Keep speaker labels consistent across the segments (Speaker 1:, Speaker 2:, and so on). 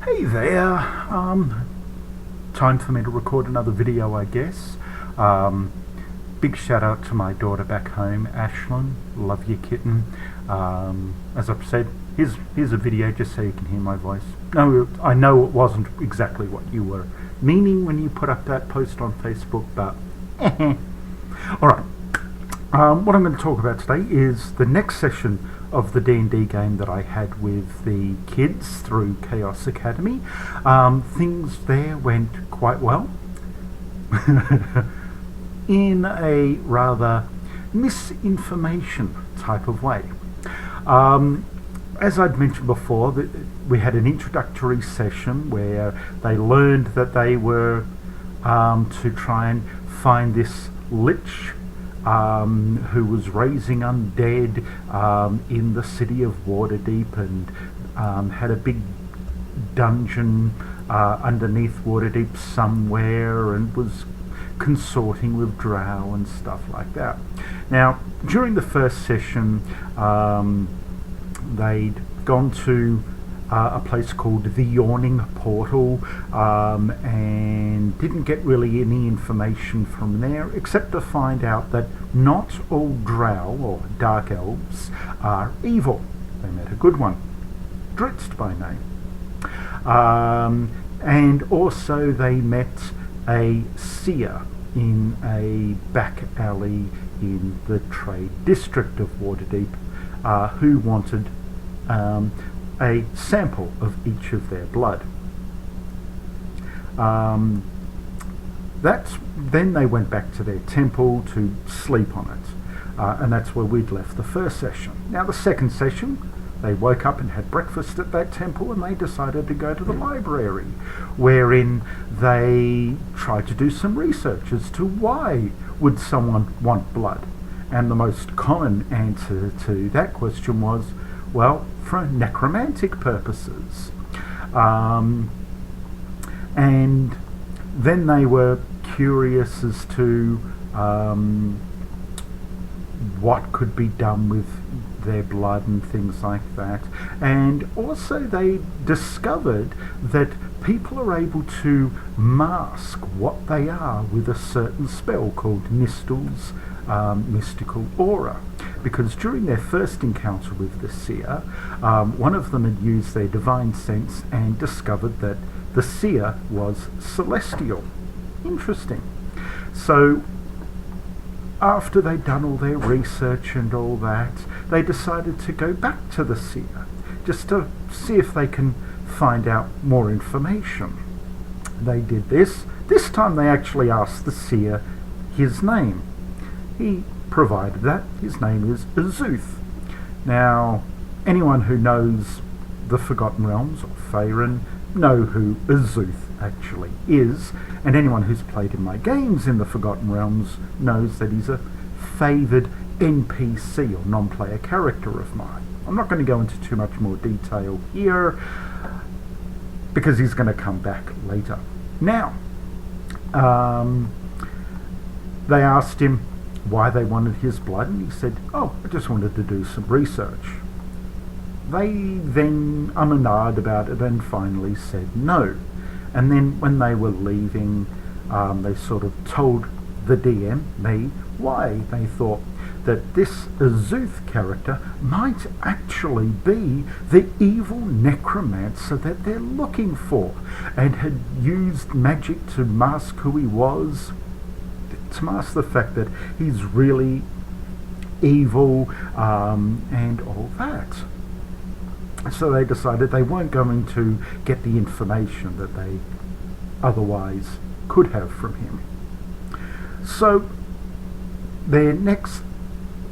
Speaker 1: Hey there. Time for me to record another video, I guess. Big shout out to my daughter back home, Ashlyn. Love you, kitten. As I've said, here's a video just so you can hear my voice. No, I know it wasn't exactly what you were meaning when you put up that post on Facebook, but alright. What I'm going to talk about today is the next session of the D&D game that I had with the kids through Chaos Academy. Things there went quite well in a rather misinformation type of way. As I'd mentioned before, we had an introductory session where they learned that they were to try and find this lich who was raising undead in the city of Waterdeep, and had a big dungeon underneath Waterdeep somewhere, and was consorting with drow and stuff like that. Now, during the first session, they'd gone to a place called the Yawning Portal, and didn't get really any information from there except to find out that not all drow or dark elves are evil. They met a good one, Dritz by name, and also they met a seer in a back alley in the trade district of Waterdeep, who wanted a sample of each of their blood. Then they went back to their temple to sleep on it, and that's where we'd left the first session. Now the second session, they woke up and had breakfast at that temple, and they decided to go to the library, wherein they tried to do some research as to why would someone want blood. And the most common answer to that question was, well, for necromantic purposes. And then they were curious as to what could be done with their blood and things like that. And also they discovered that people are able to mask what they are with a certain spell called Nistel's mystical aura. Because during their first encounter with the seer, one of them had used their divine sense and discovered that the seer was celestial. Interesting. So after they'd done all their research and all that, they decided to go back to the seer just to see if they can find out more information. They did this. This time they actually asked the seer his name. He provided that. His name is Azuth. Now, anyone who knows the Forgotten Realms or Faerun know who Azuth actually is, and anyone who's played in my games in the Forgotten Realms knows that he's a favoured NPC or non-player character of mine. I'm not going to go into too much more detail here because he's going to come back later. Now, they asked him why they wanted his blood, and he said, oh, I just wanted to do some research. They then and ahed about it and finally said no. And then when they were leaving, they sort of told the DM, me, why they thought that this Azuth character might actually be the evil necromancer that they're looking for, and had used magic to mask who he was, to mask the fact that he's really evil, and all that. So they decided they weren't going to get the information that they otherwise could have from him. So their next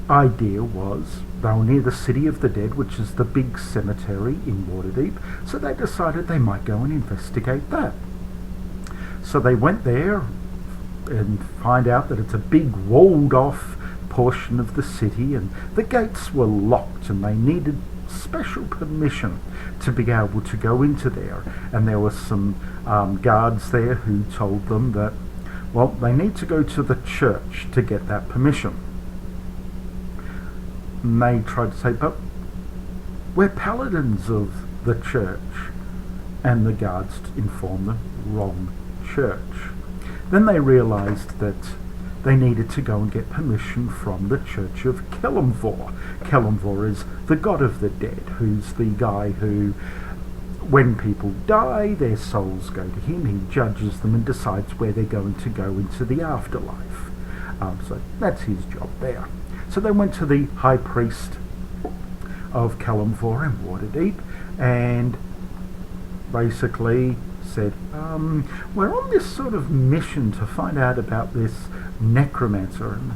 Speaker 1: idea was, they were near the City of the Dead, which is the big cemetery in Waterdeep, so they decided they might go and investigate that. So they went there and find out that it's a big walled off portion of the city, and the gates were locked, and they needed special permission to be able to go into there. And there were some guards there who told them that, well, they need to go to the church to get that permission. And they tried to say, but we're paladins of the church. and the guards informed them, wrong church. Then they realised that they needed to go and get permission from the Church of Kelemvor. Kelemvor is the god of the dead, who's the guy who, when people die, their souls go to him. He judges them and decides where they're going to go into the afterlife. So that's his job there. So they went to the high priest of Kelemvor in Waterdeep and basically said, we're on this sort of mission to find out about this necromancer. And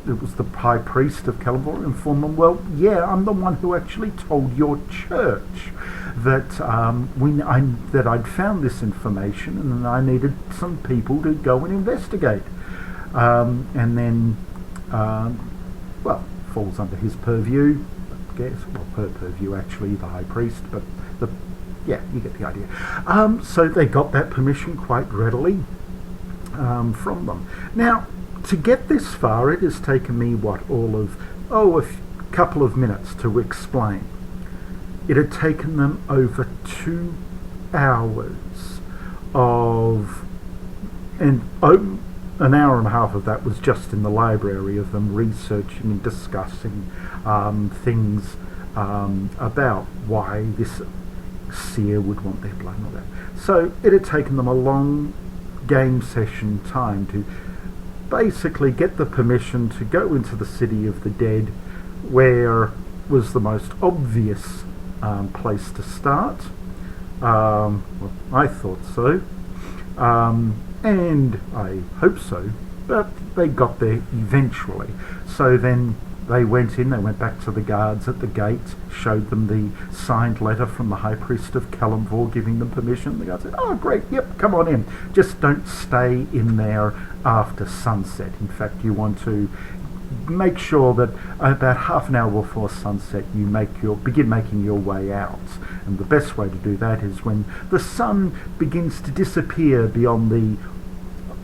Speaker 1: it was the high priest of Kelemvor informed them, well, yeah, I'm the one who actually told your church that that I'd found this information and I needed some people to go and investigate. And then, well, falls under his purview, I guess. Well, her purview, actually, the high priest, but yeah, you get the idea. So they got that permission quite readily from them. Now, to get this far, it has taken me, a couple of minutes to explain. It had taken them over 2 hours and an hour and a half of that was just in the library of them researching and discussing things about why this seer would want their blood and all that. So it had taken them a long game session time to basically get the permission to go into the City of the Dead, where was the most obvious place to start. Well, I thought so. And I hope so, but they got there eventually. So then they went back to the guards at the gate, showed them the signed letter from the High Priest of Kelemvor giving them permission. The guards said, oh great, yep, come on in. Just don't stay in there after sunset. In fact, you want to make sure that about half an hour before sunset you begin making your way out. And the best way to do that is when the sun begins to disappear beyond the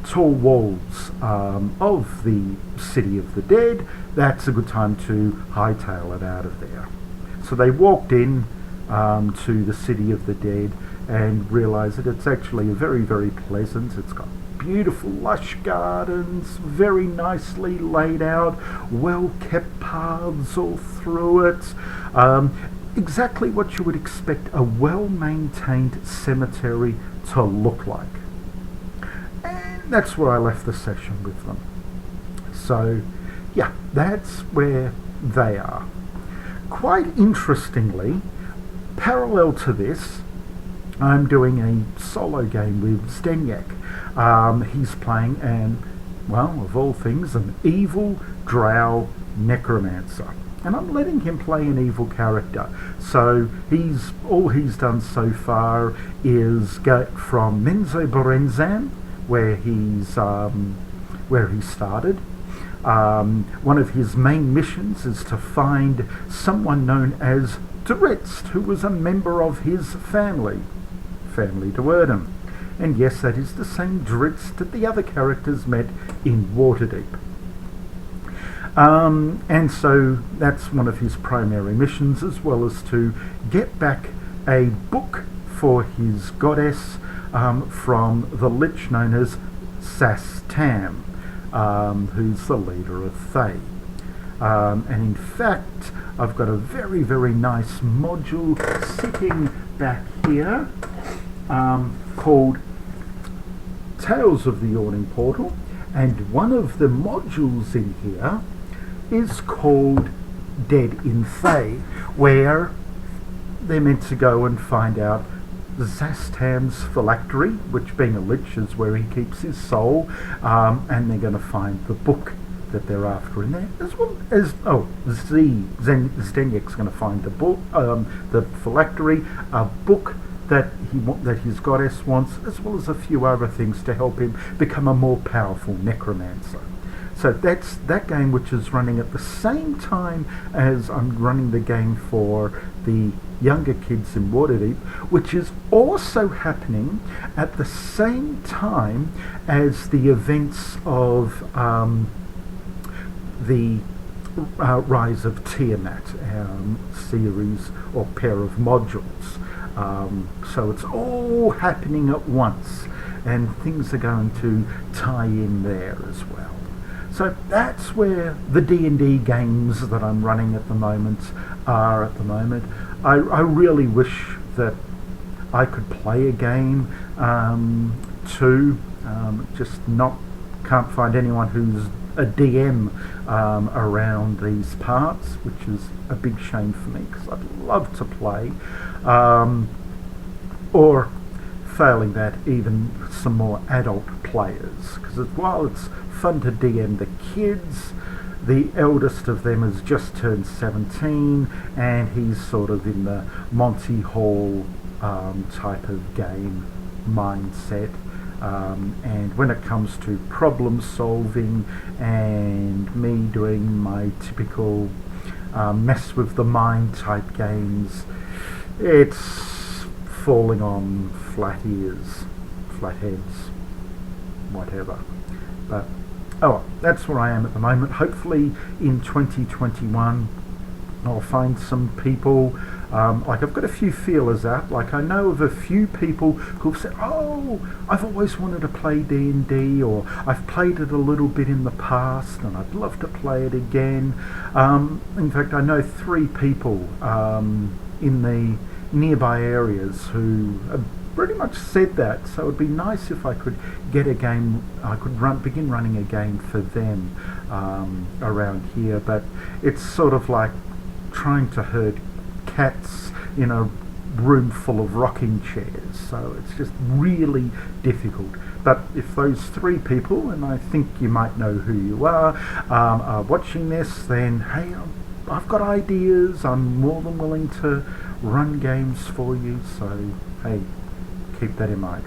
Speaker 1: tall walls of the City of the Dead. That's a good time to hightail it out of there. So they walked in to the City of the Dead and realised that it's actually very, very pleasant. It's got beautiful lush gardens, very nicely laid out, well-kept paths all through it. Exactly what you would expect a well-maintained cemetery to look like. And that's where I left the session with them. So, yeah, that's where they are. Quite interestingly, parallel to this, I'm doing a solo game with Zdenek. He's playing of all things, an evil drow necromancer. And I'm letting him play an evil character. So all he's done so far is get from Menzo Berenzan, where he started. One of his main missions is to find someone known as Dritz, who was a member of his family to Erdem. And yes, that is the same Dritz that the other characters met in Waterdeep. And so that's one of his primary missions, as well as to get back a book for his goddess from the lich known as Sastam, who's the leader of Thay. And in fact, I've got a very, very nice module sitting back here called Tales of the Yawning Portal, and one of the modules in here is called Dead in Thay, where they're meant to go and find out Zastam's phylactery, which being a lich is where he keeps his soul, and they're going to find the book that they're after in there, as well as Zdenek's going to find the book, the phylactery, a book that his goddess wants, as well as a few other things to help him become a more powerful necromancer. So that's that game, which is running at the same time as I'm running the game for the younger kids in Waterdeep, which is also happening at the same time as the events of the Rise of Tiamat series or pair of modules. So it's all happening at once, and things are going to tie in there as well. So that's where the D&D games that I'm running at the moment are at the moment. I really wish that I could play a game too. Can't find anyone who's a DM around these parts, which is a big shame for me because I'd love to play. Or failing that, even some more adult players, because while it's fun to DM the kids, the eldest of them has just turned 17 and he's sort of in the Monty Hall type of game mindset. And when it comes to problem solving and me doing my typical mess with the mind type games, it's falling on flat ears, flat heads, whatever. But that's where I am at the moment. Hopefully in 2021 I'll find some people. I've got a few feelers out. I know of a few people who've said, "Oh, I've always wanted to play D&D," or "I've played it a little bit in the past and I'd love to play it again." In fact, I know 3 people in the nearby areas who have pretty much said that. So it'd be nice if I could get a game. I could begin running a game for them around here. But it's sort of like trying to herd cats in a room full of rocking chairs, so it's just really difficult. But if those 3 people, and I think you might know who you are watching this, then hey, I've got ideas. I'm more than willing to run games for you, so hey, keep that in mind.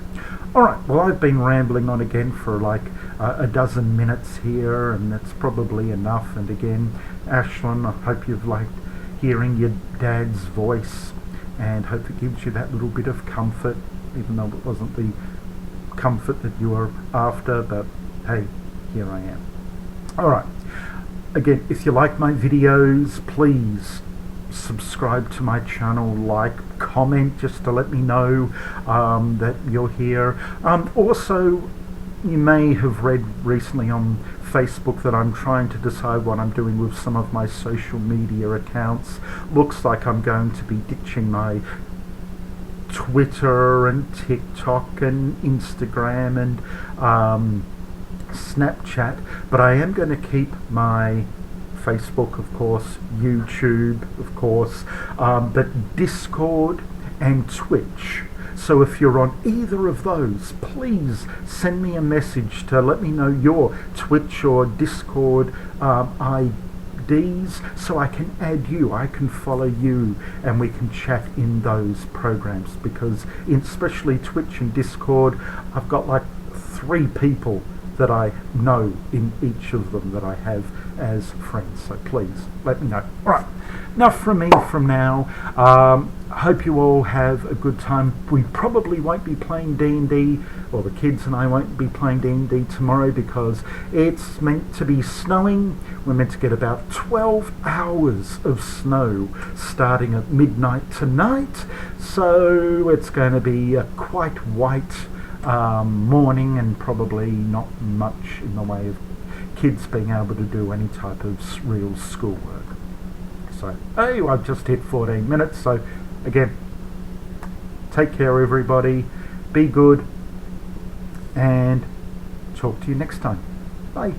Speaker 1: Alright, well, I've been rambling on again for a dozen minutes here, and that's probably enough. And again, Ashlyn, I hope you've liked hearing your dad's voice, and hope it gives you that little bit of comfort, even though it wasn't the comfort that you were after. But hey, here I am. Alright, again, if you like my videos, please subscribe to my channel, comment, just to let me know that you're here. Also, you may have read recently on Facebook that I'm trying to decide what I'm doing with some of my social media accounts. Looks like I'm going to be ditching my Twitter and TikTok and Instagram and Snapchat, but I am going to keep my Facebook, of course, YouTube, of course, but Discord and Twitch. So if you're on either of those, please send me a message to let me know your Twitch or Discord IDs, so I can add you, I can follow you, and we can chat in those programs. Because especially Twitch and Discord, I've got 3 people that I know in each of them that I have as friends. So please let me know. All right, enough from me from now. I hope you all have a good time. We probably won't be playing D&D, or the kids and I won't be playing D&D tomorrow, because it's meant to be snowing. We're meant to get about 12 hours of snow starting at midnight tonight. So it's going to be a quite white morning, and probably not much in the way of kids being able to do any type of real schoolwork. So, hey, I've just hit 14 minutes, so again, take care everybody, be good, and talk to you next time. Bye.